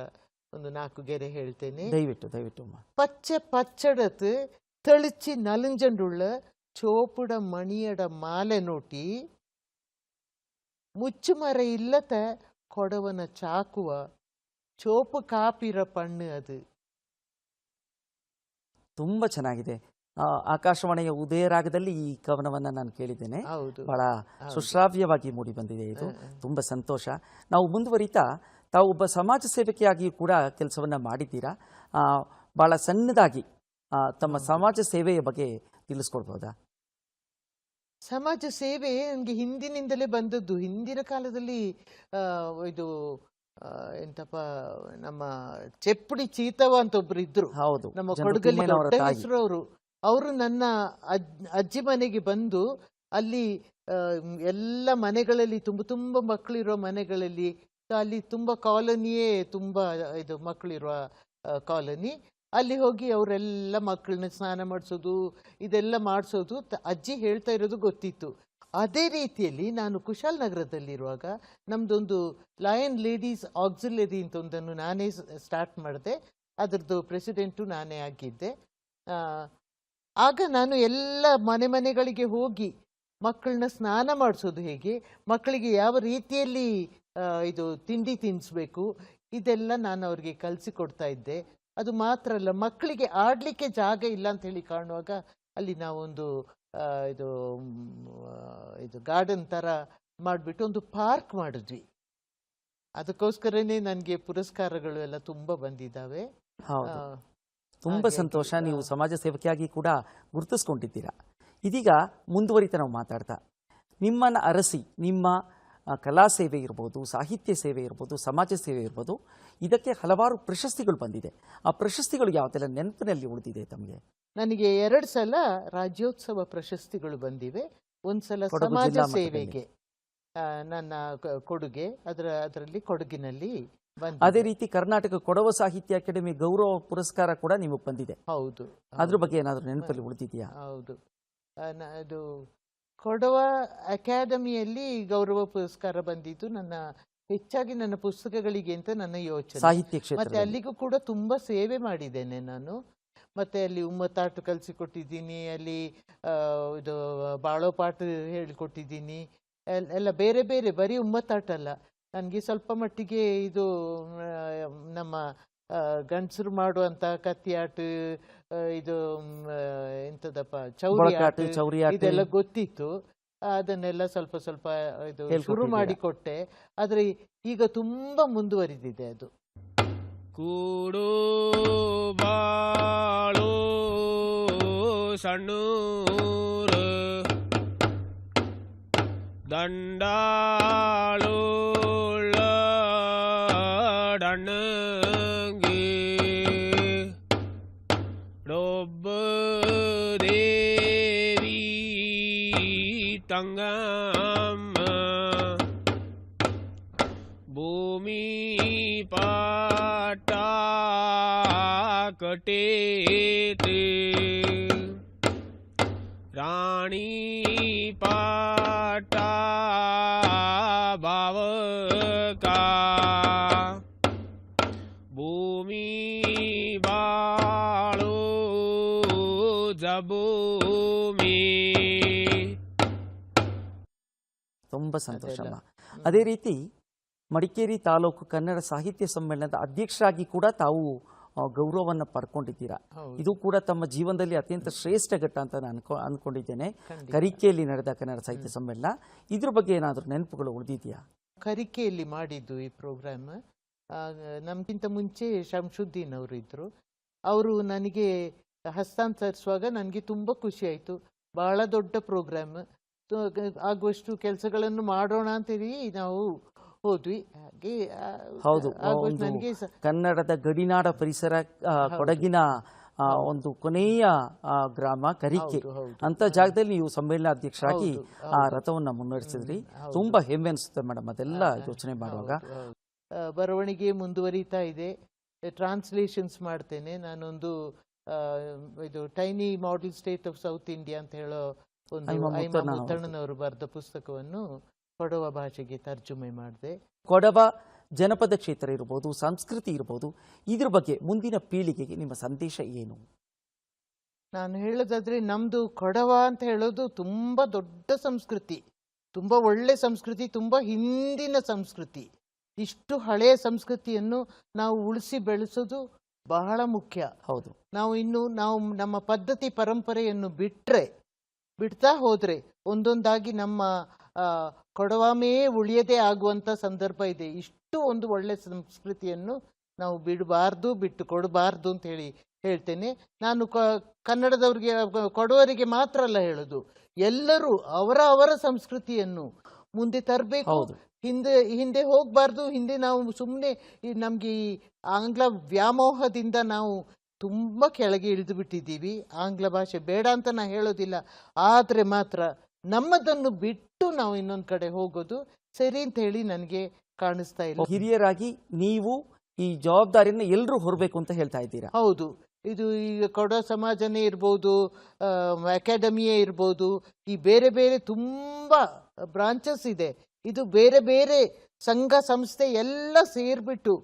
ಒಂದು 4 ಗೆರೆ ಹೇಳ್ತೇನೆ. ದಯವಿಟ್ಟು. പച്ച പച്ചടത്ത് തെളിച്ച് നലിഞ്ചണ്ടുള്ള ചോപ്പിട മണിയട മാല നോട്ടി, ಮುಚ್ಚುಮರ ಇಲ್ಲದ ಕೊಡವನ ಚಾಕುವ, ಚೋಪು ಕಾಪಿರ ಪಣ್ಣು ಅದು. ತುಂಬ ಚೆನ್ನಾಗಿದೆ. ಆಕಾಶವಾಣಿಯ ಉದಯ ರಾಗದಲ್ಲಿ ಈ ಕವನವನ್ನು ನಾನು ಕೇಳಿದ್ದೇನೆ. ಬಹಳ ಸುಶ್ರಾವ್ಯವಾಗಿ ಮೂಡಿ ಬಂದಿದೆ. ಇದು ತುಂಬ ಸಂತೋಷ. ನಾವು ಮುಂದುವರಿತಾ, ತಾವು ಒಬ್ಬ ಸಮಾಜ ಸೇವಕಿಯಾಗಿಯೂ ಕೂಡ ಕೆಲಸವನ್ನು ಮಾಡಿದ್ದೀರಾ. ಬಹಳ ಸಣ್ಣದಾಗಿ ತಮ್ಮ ಸಮಾಜ ಸೇವೆಯ ಬಗ್ಗೆ ತಿಳಿಸ್ಕೊಡ್ಬೋದಾ? ಸಮಾಜ ಸೇವೆ ನನಗೆ ಹಿಂದಿನಿಂದಲೇ ಬಂದದ್ದು. ಹಿಂದಿನ ಕಾಲದಲ್ಲಿ ಇದು ಎಂತಪ್ಪ, ನಮ್ಮ ಚೆಪ್ಪುಡಿ ಚೀತವ ಅಂತ ಒಬ್ರು ಇದ್ರು, ನಮ್ಮ ಕೊಡಗಲ್ಲಿ ದೊಡ್ಡ ಹೆಸರು ಅವರು. ಅವರು ನನ್ನ ಅಜ್ಜಿ ಮನೆಗೆ ಬಂದು ಅಲ್ಲಿ ಎಲ್ಲ ಮನೆಗಳಲ್ಲಿ ತುಂಬ ಮಕ್ಕಳಿರೋ ಮನೆಗಳಲ್ಲಿ, ಅಲ್ಲಿ ತುಂಬ ಕಾಲೋನಿಯೇ ತುಂಬ ಇದು ಮಕ್ಕಳಿರುವ ಕಾಲೋನಿ. ಅಲ್ಲಿ ಹೋಗಿ ಅವರೆಲ್ಲ ಮಕ್ಕಳನ್ನ ಸ್ನಾನ ಮಾಡಿಸೋದು ಇದೆಲ್ಲ ಮಾಡಿಸೋದು ಅಜ್ಜಿ ಹೇಳ್ತಾ ಇರೋದು ಗೊತ್ತಿತ್ತು. ಅದೇ ರೀತಿಯಲ್ಲಿ ನಾನು ಕುಶಾಲನಗರದಲ್ಲಿರುವಾಗ ನಮ್ಮದೊಂದು ಲಯನ್ ಲೇಡೀಸ್ ಆಕ್ಸಿಲರಿ ಅಂತ ಒಂದನ್ನು ನಾನೇ ಸ್ಟಾರ್ಟ್ ಮಾಡಿದೆ. ಅದರದ್ದು ಪ್ರೆಸಿಡೆಂಟು ನಾನೇ ಆಗಿದ್ದೆ. ಆಗ ನಾನು ಎಲ್ಲ ಮನೆಗಳಿಗೆ ಹೋಗಿ ಮಕ್ಕಳನ್ನ ಸ್ನಾನ ಮಾಡಿಸೋದು ಹೇಗೆ, ಮಕ್ಕಳಿಗೆ ಯಾವ ರೀತಿಯಲ್ಲಿ ಇದು ತಿಂಡಿ ತಿನ್ನಿಸ್ಬೇಕು, ಇದೆಲ್ಲ ನಾನು ಅವ್ರಿಗೆ ಕಲಿಸಿಕೊಡ್ತಾ ಇದ್ದೆ. ಅದು ಮಾತ್ರ ಅಲ್ಲ, ಮಕ್ಕಳಿಗೆ ಆಡಲಿಕ್ಕೆ ಜಾಗ ಇಲ್ಲ ಅಂತ ಹೇಳಿ ಕಾಣುವಾಗ ಅಲ್ಲಿ ನಾವೊಂದು ಇದು ಇದು ಗಾರ್ಡನ್ ಥರ ಮಾಡಿಬಿಟ್ಟು ಒಂದು ಪಾರ್ಕ್ ಮಾಡಿದ್ವಿ. ಅದಕ್ಕೋಸ್ಕರನೇ ನನಗೆ ಪುರಸ್ಕಾರಗಳು ಎಲ್ಲ ತುಂಬ ಬಂದಿದ್ದಾವೆ. ಹೌದು, ತುಂಬ ಸಂತೋಷ. ನೀವು ಸಮಾಜ ಸೇವಕಿಯಾಗಿ ಕೂಡ ಗುರುತಿಸ್ಕೊಂಡಿದ್ದೀರಾ. ಇದೀಗ ಮುಂದುವರಿತಾ ನಾವು ಮಾತಾಡ್ತಾ ನಿಮ್ಮನ್ನು ಅರಸಿ ನಿಮ್ಮ ಕಲಾ ಸೇವೆ ಇರ್ಬೋದು, ಸಾಹಿತ್ಯ ಸೇವೆ ಇರ್ಬೋದು, ಸಮಾಜ ಸೇವೆ ಇರ್ಬೋದು, ಇದಕ್ಕೆ ಹಲವಾರು ಪ್ರಶಸ್ತಿಗಳು ಬಂದಿದೆ. ಆ ಪ್ರಶಸ್ತಿಗಳು ಯಾವುದೆಲ್ಲ ನೆನಪಿನಲ್ಲಿ ಉಳಿದಿದೆ ತಮಗೆ? ನನಗೆ 2 ಸಲ ರಾಜ್ಯೋತ್ಸವ ಪ್ರಶಸ್ತಿಗಳು ಬಂದಿವೆ. ಒಂದು ಸಲ ಸಮಾಜ ಸೇವೆಗೆ ನನ್ನ ಕೊಡುಗೆ, ಅದರಲ್ಲಿ ಕೊಡಗಿನಲ್ಲಿ ಬಂದಿದೆ. ಅದೇ ರೀತಿ ಕರ್ನಾಟಕ ಕೊಡವ ಸಾಹಿತ್ಯ ಅಕಾಡೆಮಿ ಗೌರವ ಪುರಸ್ಕಾರ ಕೂಡ ನಿಮಗೆ ಬಂದಿದೆ. ಹೌದು. ಅದ್ರ ಬಗ್ಗೆ ಏನಾದರೂ ನೆನಪಲ್ಲಿ ಉಳಿದಿದೆಯಾ? ಹೌದು, ಅದು ಕೊಡವ ಅಕಾಡೆಮಿಯಲ್ಲಿ ಗೌರವ ಪುರಸ್ಕಾರ ಬಂದಿದ್ದು ಹೆಚ್ಚಾಗಿ ನನ್ನ ಪುಸ್ತಕಗಳಿಗೆ ಅಂತ ನನ್ನ ಯೋಚನೆ. ಸಾಹಿತ್ಯ ಕ್ಷೇತ್ರ ಮತ್ತೆ ಅಲ್ಲಿಗೂ ಕೂಡ ತುಂಬಾ ಸೇವೆ ಮಾಡಿದ್ದೇನೆ ನಾನು. ಮತ್ತೆ ಅಲ್ಲಿ ಉಮ್ಮತ್ತಾಟು ಕಲಿಸಿಕೊಟ್ಟಿದ್ದೀನಿ, ಅಲ್ಲಿ ಇದು ಬಾಳೋಪಾಠ ಹೇಳಿಕೊಟ್ಟಿದ್ದೀನಿ, ಎಲ್ಲ ಬೇರೆ ಬೇರೆ, ಬರೀ ಉಮ್ಮತ್ತಾಟಲ್ಲ. ನನಗೆ ಸ್ವಲ್ಪ ಮಟ್ಟಿಗೆ ಇದು ನಮ್ಮ ಗಂಡಸರು ಮಾಡುವಂತ ಕತ್ತಿಯಾಟ, ಇದು ಎಂತದಪ್ಪ ಚೌರಿ ಇದೆಲ್ಲ ಗೊತ್ತಿತ್ತು. ಅದನ್ನೆಲ್ಲ ಸ್ವಲ್ಪ ಸ್ವಲ್ಪ ಇದು ಶುರು ಮಾಡಿಕೊಟ್ಟೆ. ಆದ್ರೆ ಈಗ ತುಂಬಾ ಮುಂದುವರಿದಿದೆ ಅದು. ಕೂಡು ಬಾಳು ಸಣ್ಣೂರು ದಂಡಾಳು ಡಣ್ಣಂಗಿ ಡೊಬ್ಬ ದೇವಿ ತಂಗಮ್ಮ ಭೂಮಿ ಪಾಟ ಕಟೇತೆ ರಾಣಿ ಪಾಟ ಬಾವಕ ಭೂಮಿ ಬಾಳು ಜಭೂಮಿ. ತುಂಬ ಸಂತೋಷಮ್ಮ. ಅದೇ ರೀತಿ ಮಡಿಕೇರಿ ತಾಲೂಕು ಕನ್ನಡ ಸಾಹಿತ್ಯ ಸಮ್ಮೇಳನದ ಅಧ್ಯಕ್ಷರಾಗಿ ಕೂಡ ತಾವು ಗೌರವವನ್ನು ಪಡ್ಕೊಂಡಿದ್ದೀರಾ. ಇದು ಕೂಡ ತಮ್ಮ ಜೀವನದಲ್ಲಿ ಅತ್ಯಂತ ಶ್ರೇಷ್ಠ ಘಟ್ಟ ಅಂತ ನಾನು ಅಂದ್ಕೊಂಡಿದ್ದೇನೆ. ಕರಿಕೆಯಲ್ಲಿ ನಡೆದ ಕನ್ನಡ ಸಾಹಿತ್ಯ ಸಮ್ಮೇಳನ, ಇದ್ರ ಬಗ್ಗೆ ಏನಾದರೂ ನೆನಪುಗಳು ಉಳಿದಿದೆಯಾ? ಕರಿಕೆಯಲ್ಲಿ ಮಾಡಿದ್ದು ಈ ಪ್ರೋಗ್ರಾಮ್. ನಮ್ಗಿಂತ ಮುಂಚೆ ಶಂಶುದ್ದೀನ್ ಅವರು ಇದ್ರು. ಅವರು ನನಗೆ ಹಸ್ತಾಂತರಿಸುವಾಗ ನನಗೆ ತುಂಬ ಖುಷಿ ಆಯಿತು. ಬಹಳ ದೊಡ್ಡ ಪ್ರೋಗ್ರಾಮ್, ಆಗುವಷ್ಟು ಕೆಲಸಗಳನ್ನು ಮಾಡೋಣ ಅಂತೇಳಿ ನಾವು ಹೋದ್ವಿ. ಹಾಗೆ ಹೌದು, ಕನ್ನಡದ ಗಡಿನಾಡ ಪರಿಸರ, ಕೊಡಗಿನ ಒಂದು ಕೊನೆಯ ಗ್ರಾಮ ಕರಿಕೆ ಅಂತ ಜಾಗದಲ್ಲಿ ನೀವು ಸಮ್ಮೇಳನ ಅಧ್ಯಕ್ಷರಾಗಿ ಆ ರಥವನ್ನು ಮುನ್ನಡೆಸಿದ್ರಿ. ತುಂಬಾ ಹೆಮ್ಮೆ ಅನಿಸುತ್ತೆ ಮೇಡಮ್ ಅದೆಲ್ಲ ಯೋಚನೆ ಮಾಡುವಾಗ. ಬರವಣಿಗೆ ಮುಂದುವರಿತಾ ಇದೆ, ಟ್ರಾನ್ಸ್ಲೇಷನ್ಸ್ ಮಾಡ್ತೇನೆ. ನಾನೊಂದು ಇದು tiny model state of south India ಅಂತ ಹೇಳೋ ಒಂದು ಮುತ್ತಣ್ಣನವರು ಬರೆದ ಪುಸ್ತಕವನ್ನು ಕೊಡವ ಭಾಷೆಗೆ ತರ್ಜುಮೆ ಮಾಡಿದೆ. ಕೊಡವ ಜನಪದ ಕ್ಷೇತ್ರ ಇರ್ಬೋದು, ಸಂಸ್ಕೃತಿ ಇರ್ಬೋದು, ಇದ್ರ ಬಗ್ಗೆ ಮುಂದಿನ ಪೀಳಿಗೆಗೆ ನಿಮ್ಮ ಸಂದೇಶ ಏನು? ನಾನು ಹೇಳೋದಾದ್ರೆ, ನಮ್ದು ಕೊಡವ ಅಂತ ಹೇಳೋದು ತುಂಬಾ ದೊಡ್ಡ ಸಂಸ್ಕೃತಿ, ತುಂಬಾ ಒಳ್ಳೆ ಸಂಸ್ಕೃತಿ, ತುಂಬಾ ಹಿಂದಿನ ಸಂಸ್ಕೃತಿ. ಇಷ್ಟು ಹಳೆಯ ಸಂಸ್ಕೃತಿಯನ್ನು ನಾವು ಉಳಿಸಿ ಬೆಳೆಸೋದು ಬಹಳ ಮುಖ್ಯ. ಹೌದು, ನಾವು ನಮ್ಮ ಪದ್ಧತಿ ಪರಂಪರೆಯನ್ನು ಬಿಡ್ತಾ ಹೋದ್ರೆ ಒಂದೊಂದಾಗಿ ನಮ್ಮ ಕೊಡವಾಮೇ ಉಳಿಯದೇ ಆಗುವಂತ ಸಂದರ್ಭ ಇದೆ. ಇಷ್ಟು ಒಂದು ಒಳ್ಳೆ ಸಂಸ್ಕೃತಿಯನ್ನು ನಾವು ಬಿಟ್ಟು ಕೊಡಬಾರ್ದು ಅಂತ ಹೇಳ್ತೇನೆ. ನಾನು ಕನ್ನಡದವ್ರಿಗೆ, ಕೊಡವರಿಗೆ ಮಾತ್ರ ಅಲ್ಲ ಹೇಳೋದು, ಎಲ್ಲರೂ ಅವರ ಸಂಸ್ಕೃತಿಯನ್ನು ಮುಂದೆ ತರಬೇಕು. ಹಿಂದೆ ಹೋಗ್ಬಾರ್ದು. ಹಿಂದೆ ನಾವು ಸುಮ್ಮನೆ ನಮ್ಗೆ ಈ ಆಂಗ್ಲ ವ್ಯಾಮೋಹದಿಂದ ನಾವು ತುಂಬಾ ಕೆಳಗೆ ಇಳಿದು ಬಿಟ್ಟಿದ್ದೀವಿ. ಆಂಗ್ಲ ಭಾಷೆ ಬೇಡ ಅಂತ ನಾ ಹೇಳೋದಿಲ್ಲ, ಆದ್ರೆ ಮಾತ್ರ ನಮ್ಮದನ್ನು ಬಿಟ್ಟು ನಾವು ಇನ್ನೊಂದು ಕಡೆ ಹೋಗೋದು ಸರಿ ಅಂತ ಹೇಳಿ ನನಗೆ ಕಾಣಿಸ್ತಾ ಇಲ್ಲ. ಹಿರಿಯರಾಗಿ ನೀವು ಈ ಜವಾಬ್ದಾರಿಯನ್ನು ಎಲ್ಲರೂ ಹೊರಬೇಕು ಅಂತ ಹೇಳ್ತಾ ಇದ್ದೀರಾ? ಹೌದು, ಇದು ಈಗ ಕೊಡೋ ಸಮಾಜನೇ ಇರ್ಬೋದು, ಅಕಾಡೆಮಿಯೇ ಇರ್ಬೋದು, ಈ ಬೇರೆ ಬೇರೆ ತುಂಬ ಬ್ರಾಂಚಸ್ ಇದೆ. ಇದು ಬೇರೆ ಬೇರೆ ಸಂಘ ಸಂಸ್ಥೆ ಎಲ್ಲ ಸೇರಿಬಿಟ್ಟು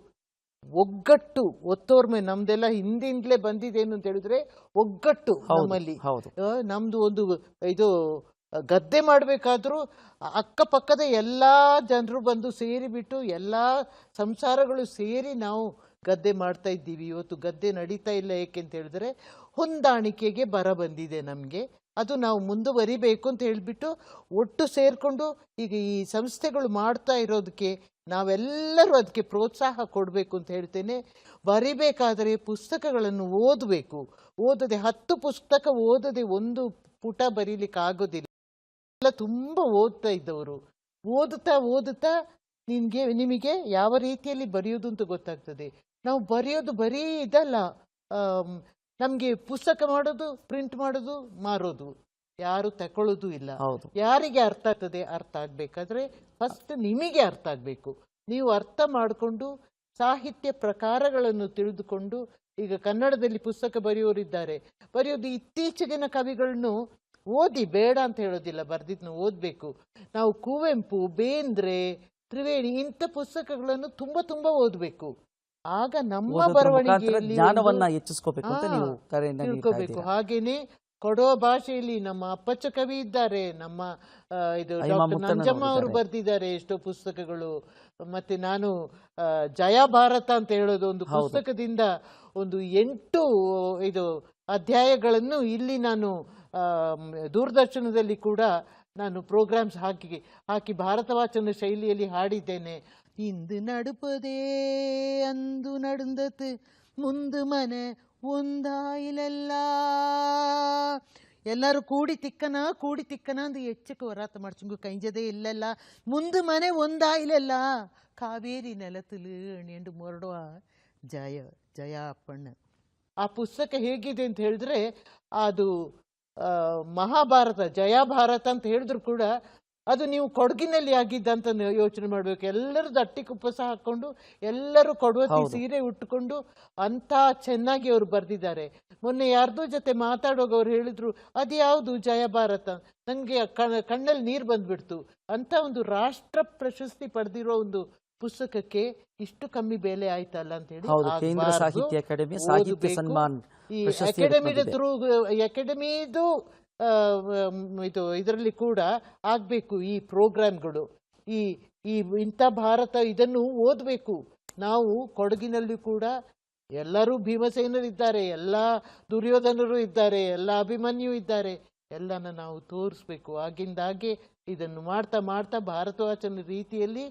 ಒಗ್ಗಟ್ಟು, ಒತ್ತೋರ್ಮೆ, ನಮ್ದೆಲ್ಲ ಹಿಂದಿಂದಲೇ ಬಂದಿದ್ದೇನು ಅಂತ ಹೇಳಿದ್ರೆ ಒಗ್ಗಟ್ಟು. ನಮ್ಮಲ್ಲಿ ಹೌದು. ನಮ್ದು ಒಂದು ಇದು ಗದ್ದೆ ಮಾಡಬೇಕಾದ್ರೂ ಅಕ್ಕಪಕ್ಕದ ಎಲ್ಲ ಜನರು ಬಂದು ಸೇರಿಬಿಟ್ಟು ಎಲ್ಲ ಸಂಸಾರಗಳು ಸೇರಿ ನಾವು ಗದ್ದೆ ಮಾಡ್ತಾ ಇದ್ದೀವಿ. ಇವತ್ತು ಗದ್ದೆ ನಡೀತಾ ಇಲ್ಲ, ಏಕೆ ಅಂತ ಹೇಳಿದ್ರೆ ಹೊಂದಾಣಿಕೆಗೆ ಬರ ಬಂದಿದೆ ನಮಗೆ. ಅದು ನಾವು ಮುಂದುವರಿಬೇಕು ಅಂತ ಹೇಳಿಬಿಟ್ಟು ಒಟ್ಟು ಸೇರಿಕೊಂಡು ಈಗ ಈ ಸಂಸ್ಥೆಗಳು ಮಾಡ್ತಾ ಇರೋದಕ್ಕೆ ನಾವೆಲ್ಲರೂ ಅದಕ್ಕೆ ಪ್ರೋತ್ಸಾಹ ಕೊಡಬೇಕು ಅಂತ ಹೇಳ್ತೇನೆ. ಬರಿಬೇಕಾದರೆ ಪುಸ್ತಕಗಳನ್ನು ಓದಬೇಕು. ಓದದೆ 10 ಪುಸ್ತಕ ಓದದೆ ಒಂದು ಪುಟ ಬರೀಲಿಕ್ಕೆ ಆಗೋದಿಲ್ಲ. ಎಲ್ಲ ತುಂಬ ಓದ್ತಾ ಇದ್ದವರು ಓದುತ್ತಾ ನಿಮಗೆ ಯಾವ ರೀತಿಯಲ್ಲಿ ಬರೆಯೋದು ಅಂತ ಗೊತ್ತಾಗ್ತದೆ. ನಾವು ಬರೆಯೋದು ಬರೀ ಇದಲ್ಲ, ನಮಗೆ ಪುಸ್ತಕ ಮಾಡೋದು, ಪ್ರಿಂಟ್ ಮಾಡೋದು, ಮಾರೋದು, ಯಾರು ತಗೊಳ್ಳೋದು ಇಲ್ಲ. ಯಾರಿಗೆ ಅರ್ಥ ಆಗ್ತದೆ? ಅರ್ಥ ಆಗ್ಬೇಕಾದ್ರೆ ಫಸ್ಟ್ ನಿಮಗೆ ಅರ್ಥ ಆಗಬೇಕು. ನೀವು ಅರ್ಥ ಮಾಡಿಕೊಂಡು ಸಾಹಿತ್ಯ ಪ್ರಕಾರಗಳನ್ನು ತಿಳಿದುಕೊಂಡು, ಈಗ ಕನ್ನಡದಲ್ಲಿ ಪುಸ್ತಕ ಬರೆಯೋರಿದ್ದಾರೆ, ಬರೆಯೋದು ಇತ್ತೀಚೆಗಿನ ಕವಿಗಳನ್ನು ಓದಿ, ಬೇಡ ಅಂತ ಹೇಳೋದಿಲ್ಲ, ಬರ್ದಿದ್ನ ಓದಬೇಕು. ನಾವು ಕುವೆಂಪು, ಬೇಂದ್ರೆ, ತ್ರಿವೇಣಿ ಇಂಥ ಪುಸ್ತಕಗಳನ್ನು ತುಂಬ ತುಂಬ ಓದಬೇಕು. ಆಗ ನಮ್ಮ ಬರವಣಿಗೆಯಲ್ಲಿ ಜ್ಞಾನವನ್ನ ಹೆಚ್ಚಿಸ್ಕೋಬೇಕು ಅಂತ ನೀವು ತಿಳ್ಕೋಬೇಕು. ಹಾಗೇನೆ ಕೊಡೋ ಭಾಷೆಯಲ್ಲಿ ನಮ್ಮ ಅಪ್ಪಚ್ಚ ಕವಿ ಇದ್ದಾರೆ, ನಮ್ಮ ಇದು ಡಾಕ್ಟರ್ ನಂಜಮ್ಮ ಅವರು ಬರೆದಿದ್ದಾರೆ ಎಷ್ಟೋ ಪುಸ್ತಕಗಳು. ಮತ್ತೆ ನಾನು ಜಯ ಭಾರತ ಅಂತ ಹೇಳೋದು ಒಂದು ಪುಸ್ತಕದಿಂದ ಒಂದು 8 ಇದು ಅಧ್ಯಾಯಗಳನ್ನು ಇಲ್ಲಿ ನಾನು ದೂರದರ್ಶನದಲ್ಲಿ ಕೂಡ ನಾನು ಪ್ರೋಗ್ರಾಮ್ಸ್ ಹಾಕಿ ಭಾರತ ವಾಚನ ಶೈಲಿಯಲ್ಲಿ ಹಾಡಿದ್ದೇನೆ. ಇಂದು ನಡುಪದೇ ಅಂದು ನಡುಂದತ್ ಮುಂದು ಮನೆ ಒಂದಾಯಿಲೆಲ್ಲ, ಎಲ್ಲರೂ ಕೂಡಿ ತಿಕ್ಕನ ಅಂದು ಹೆಚ್ಚಕ್ಕೆ ಹೊರಾತ ಮಾಡ್ಚುಂಗು ಕೈಂಜದೇ ಇಲ್ಲೆಲ್ಲ, ಮುಂದು ಮನೆ ಒಂದಾಯಿಲೆಲ್ಲ, ಕಾವೇರಿ ನೆಲತಲು ಎಂದು ಮೊರಡುವ ಜಯ ಅಪ್ಪಣ್ಣ. ಆ ಪುಸ್ತಕ ಹೇಗಿದೆ ಅಂತ ಹೇಳಿದ್ರೆ, ಅದು ಮಹಾಭಾರತ, ಜಯ ಭಾರತ ಅಂತ ಹೇಳಿದ್ರು ಕೂಡ ಅದು ನೀವು ಕೊಡಗಿನಲ್ಲಿ ಆಗಿದ್ದಂತ ಯೋಚನೆ ಮಾಡಬೇಕು. ಎಲ್ಲರೂ ದಟ್ಟಿ ಕುಪ್ಪಸ ಹಾಕ್ಕೊಂಡು, ಎಲ್ಲರೂ ಕೊಡವತಿ ಸೀರೆ ಉಟ್ಕೊಂಡು ಅಂತ ಚೆನ್ನಾಗಿ ಅವರು ಬರೆದಿದ್ದಾರೆ. ಮೊನ್ನೆ ಯಾರ್ದೋ ಜೊತೆ ಮಾತಾಡುವಾಗ ಅವ್ರು ಹೇಳಿದ್ರು, ಅದು ಯಾವುದು ಜಯ ಭಾರತ, ನನಗೆ ಕಣ್ಣಲ್ಲಿ ನೀರು ಬಂದ್ಬಿಡ್ತು. ಅಂತ ಒಂದು ರಾಷ್ಟ್ರ ಪ್ರಶಸ್ತಿ ಪಡೆದಿರೋ ಒಂದು ಪುಸ್ತಕಕ್ಕೆ ಇಷ್ಟು ಕಮ್ಮಿ ಬೆಲೆ ಆಯ್ತಲ್ಲ ಅಂತ ಹೇಳಿ ಕೇಂದ್ರ ಸಾಹಿತ್ಯ ಅಕಾಡೆಮಿ ಸಾಹಿತ್ಯ ಸನ್ಮಾನ್ ಈ ಅಕಾಡೆಮಿದು ಇದು ಇದರಲ್ಲಿ ಕೂಡ ಆಗಬೇಕು ಈ ಪ್ರೋಗ್ರಾಮ್ಗಳು. ಈ ಇಂಥ ಭಾರತ ಇದನ್ನು ಓದಬೇಕು. ನಾವು ಕೊಡಗಿನಲ್ಲಿ ಕೂಡ ಎಲ್ಲರೂ ಭೀಮಸೇನರಿದ್ದಾರೆ, ಎಲ್ಲ ದುರ್ಯೋಧನರು ಇದ್ದಾರೆ, ಎಲ್ಲ ಅಭಿಮನ್ಯು ಇದ್ದಾರೆ, ಎಲ್ಲನ ನಾವು ತೋರಿಸ್ಬೇಕು. ಆಗಿಂದಾಗೆ ಇದನ್ನು ಮಾಡ್ತಾ ಮಾಡ್ತಾ ಭಾರತವಾಚನ ರೀತಿಯಲ್ಲಿ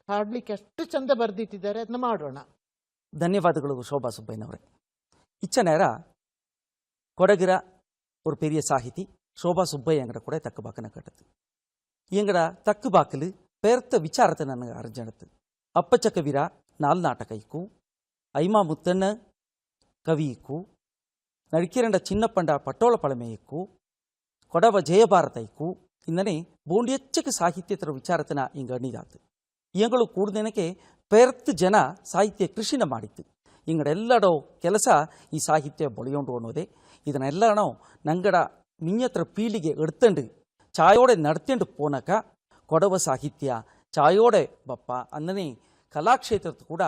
ಹಾಡ್ಲಿಕ್ಕೆ ಅಷ್ಟು ಚಂದ ಬರೆದಿಟ್ಟಿದ್ದಾರೆ, ಅದನ್ನ ಮಾಡೋಣ. ಧನ್ಯವಾದಗಳು ಶೋಭಾ ಸುಬ್ಬಯ್ಯನವರೇ. இச்ச நேரம் கொடகிற ஒரு பெரிய சாகிதி ಶೋಭಾ ಸುಬ್ಬಯ್ಯ ಎಂಗಡ ಕೂಡ ತಕ್ಕಬಾಕನ ಕಟ್ಟತು. ಎಂಗಡ ತಕ್ಕಬಾಕಲು ಪೇರ್ತ ವಿಚಾರத்தை ನನಗೆ ಅರ್ಜಣತ್ತು. ಅಪ್ಪಚ್ಚ ಕವಿರ 4 ನಾಟಕ ಇಕ್ಕು, ಐಮಾ ಮುತ್ತಣ್ಣ ಕವಿ ಇಕ್ಕು, ನಡಿಕಿರಂಡ ಚಿನ್ನಪ್ಪಂಡ ಪಟ್ಟೋಳ ಪಳಮೆ ಇಕ್ಕು, ಕೊಡವ ಜಯಭಾರತ ಇಕ್ಕು, ಇಂದನೆ ಬೋಂಡಿಯಚ್ಚಕ್ಕೆ ಸಾಹಿತ್ಯತರ ವಿಚಾರತನ ಇಂಗ ಅಣಿದಾತು. ಎಂಗಳು ಕೂಡದೇನಕ್ಕೆ ಪೇರ್ತ್ ಜನ ಸಾಹಿತ್ಯ ಕೃಷಿನ ಮಾಡಿತ್ತು. ಇಂಗಡೆಲ್ಲಡೋ ಕೆಲಸ ಈ ಸಾಹಿತ್ಯ ಬಳಿಯೋಂಡು ಅನ್ನೋದೇ. ಇದನ್ನೆಲ್ಲನೋ ನಂಗಡ ಮಿಂಜತ್ರ ಪೀಳಿಗೆ ಎಡ್ತಂಡು ಚಾಯೋಡೆ ನಡ್ತಂಡು ಪೋನಕ ಕೊಡವ ಸಾಹಿತ್ಯ ಚಾಯೋಡೆ ಬಪ್ಪ ಅಂದನೆ ಕಲಾಕ್ಷೇತ್ರದ ಕೂಡ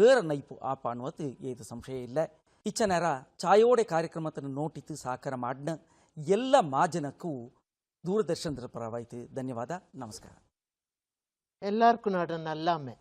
ಏರ ನೈಪು ಆಪ ಅನ್ನುವುದು ಏದು ಸಂಶಯ ಇಲ್ಲ. ಇಚ್ಚ ನೇರ ಚಾಯೋಡೆ ಕಾರ್ಯಕ್ರಮವನ್ನು ನೋಟಿತ್ತು ಸಹಕಾರ ಮಾಡಿನ ಎಲ್ಲ ಮಾಜನಕ್ಕೂ ದೂರದರ್ಶನದ ಪರವಾಯಿತು. ಧನ್ಯವಾದ, ನಮಸ್ಕಾರ. ಎಲ್ಲರಿಗೂ ನಾಡನ್ನ ಅಲ್ಲಾಮೆ.